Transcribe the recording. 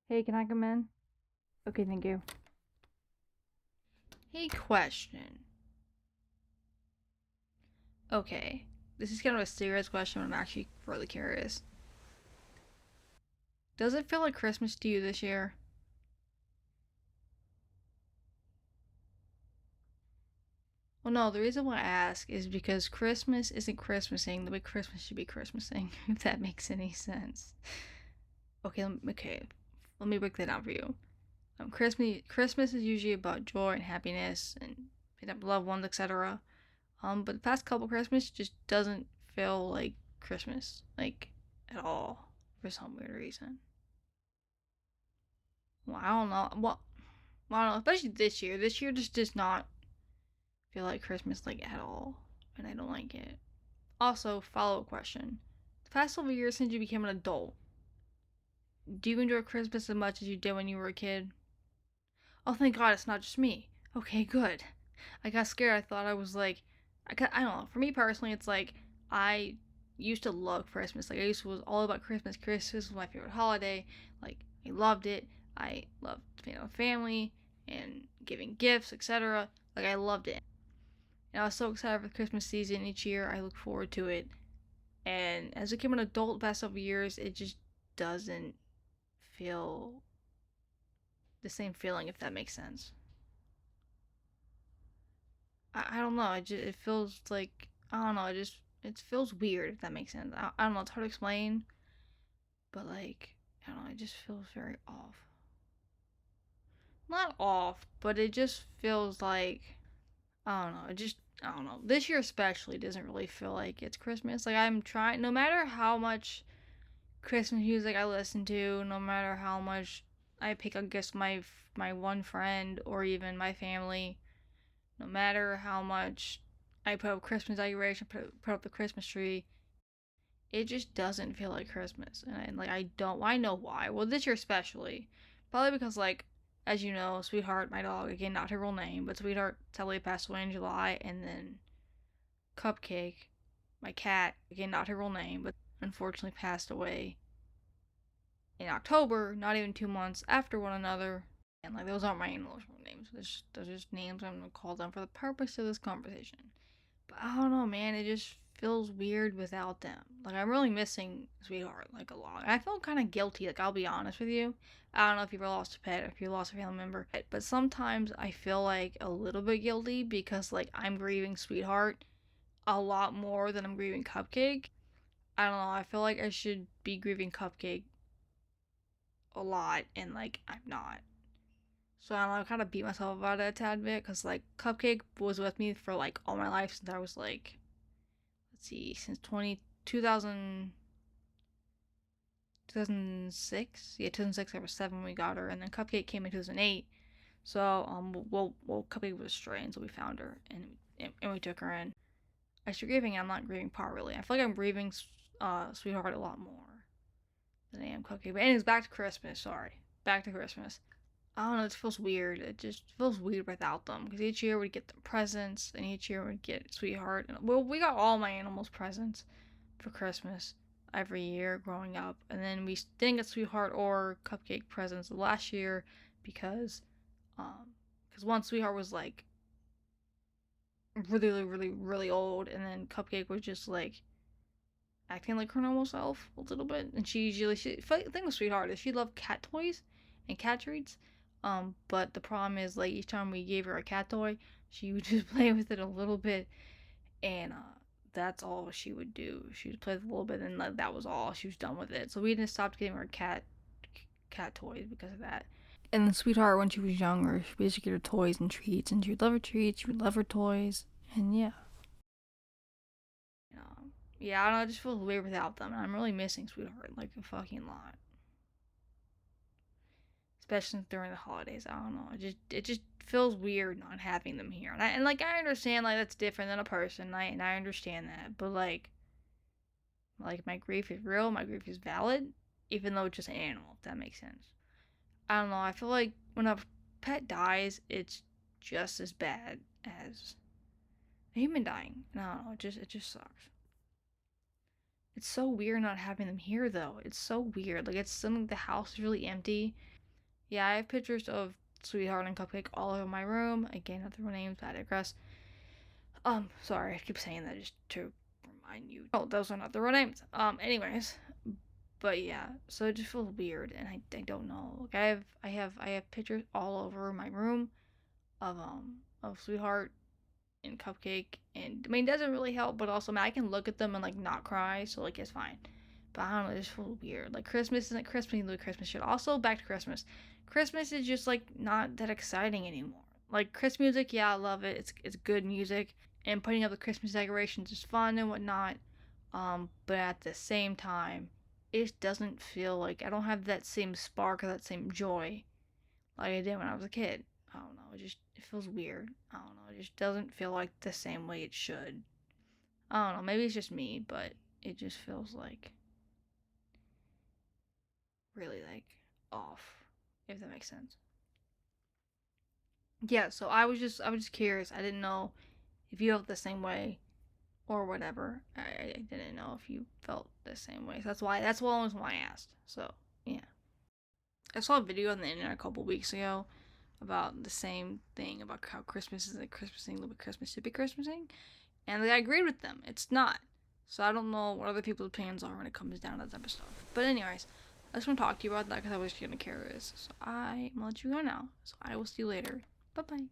Hey, can I come in? Okay, thank you. Hey, question. Okay, this is kind of a serious question, but I'm actually really curious. Does it feel like Christmas to you this year? Well, no, the reason why I ask is because Christmas isn't Christmasing the way Christmas should be Christmasing, if that makes any sense. Okay, let me break that down for you. Christmas is usually about joy and happiness and meeting up with loved ones, etc. But the past couple Christmas just doesn't feel like Christmas, like at all, for some weird reason. Well, I don't know. Well, I don't know. Especially this year. This year just does not feel like Christmas, like at all, and I don't like it. Also, follow up question: the past several years since you became an adult, do you enjoy Christmas as much as you did when you were a kid? Oh, thank God, it's not just me. Okay, good. I got scared. I thought I was like, I don't know. For me personally, it's like I used to love Christmas. Like I used to was all about Christmas. Christmas was my favorite holiday. Like I loved it. I loved family and giving gifts, etc. Like I loved it. And I was so excited for the Christmas season each year. I look forward to it. And as I became an adult the past several years, it just doesn't feel the same feeling, if that makes sense. I don't know. It feels like I don't know. It feels weird if that makes sense. I don't know. It's hard to explain, but like I don't know. It just feels very off. Not off, but it just feels like I don't know. I don't know. This year especially doesn't really feel like it's Christmas. Like I'm trying. No matter how much Christmas music I listen to, no matter how much I pick up gifts my one friend or even my family, no matter how much I put up Christmas decoration, put up the Christmas tree, it just doesn't feel like Christmas. And like I don't, I know why. Well, this year especially, probably because like as you know, Sweetheart, my dog, again not her real name, but Sweetheart sadly passed away in July, and then Cupcake, my cat, again not her real name, but unfortunately passed away in October, not even 2 months after one another. And like those aren't my animals' real names. Those are just names I'm gonna call them for the purpose of this conversation. But I don't know, man. It just feels weird without them. Like I'm really missing Sweetheart like a lot. And I feel kind of guilty. Like I'll be honest with you. I don't know if you've ever lost a pet, or if you lost a family member, but sometimes I feel like a little bit guilty because like I'm grieving Sweetheart a lot more than I'm grieving Cupcake. I don't know. I feel like I should be grieving Cupcake a lot, and like I'm not. So I don't know. I kind of beat myself about it a tad bit because like Cupcake was with me for like all my life since I was like let's see, since 2006. Yeah, 2006. I was 7 when we got her, and then Cupcake came in 2008. So Cupcake was stray, and so we found her, and we took her in. I start grieving. I'm not grieving Part really. I feel like I'm grieving Sweetheart a lot more than I am Cupcake. But anyways, back to Christmas. Sorry, back to Christmas. I don't know. It feels weird. It just feels weird without them because each year we'd get them presents, and each year we'd get Sweetheart. And, well, we got all my animals presents for Christmas every year growing up, and then we didn't get Sweetheart or Cupcake presents last year because because one Sweetheart was like really old, and then Cupcake was just like acting like her normal self a little bit, and the thing with Sweetheart is she loved cat toys and cat treats. But the problem is like each time we gave her a cat toy, she would just play with it a little bit, and that's all she would do. She would play with it a little bit, and like, that was all. She was done with it. So we didn't stop giving her cat toys because of that. And then Sweetheart, when she was younger, she basically get her toys and treats, and she would love her treats, she would love her toys, and yeah. Yeah, I don't know, it just feels weird without them, and I'm really missing Sweetheart like a fucking lot. Especially during the holidays. I don't know. It just feels weird not having them here. And like I understand like that's different than a person. I understand that. But like my grief is real, my grief is valid, even though it's just an animal, if that makes sense. I don't know, I feel like when a pet dies, it's just as bad as a human dying. And I don't know, it just sucks. It's so weird not having them here though. It's so weird. Like it's something the house is really empty. Yeah, I have pictures of Sweetheart and Cupcake all over my room. Again, not the real names, but I digress. Sorry, I keep saying that just to remind you. Oh, those are not the real names. Anyways, but yeah, so it just feels weird, and I don't know. Like I have pictures all over my room of Sweetheart and Cupcake, and I mean it doesn't really help, but also, man, I can look at them and like not cry, so like it's fine. But I don't know, it just feels weird. Like Christmas isn't Christmas, you do Christmas shit. Also, back to Christmas. Christmas is just like not that exciting anymore. Like Christmas music, yeah, I love it. It's good music, and putting up the Christmas decorations is fun and whatnot. But at the same time, it doesn't feel like I don't have that same spark or that same joy like I did when I was a kid. I don't know. It feels weird. I don't know. It just doesn't feel like the same way it should. I don't know. Maybe it's just me, but it just feels like really like off, if that makes sense. Yeah. So I was just curious. I didn't know if you felt the same way or whatever. I didn't know if you felt the same way. So that's why I asked. So yeah. I saw a video on the internet a couple weeks ago about the same thing about how Christmas is a Christmas thing, but Christmas should be Christmas thing, and I agreed with them. It's not. So I don't know what other people's opinions are when it comes down to that type of stuff. But anyways, I just want to talk to you about that because I was kind of curious. So I'm gonna let you go now. So I will see you later. Bye bye.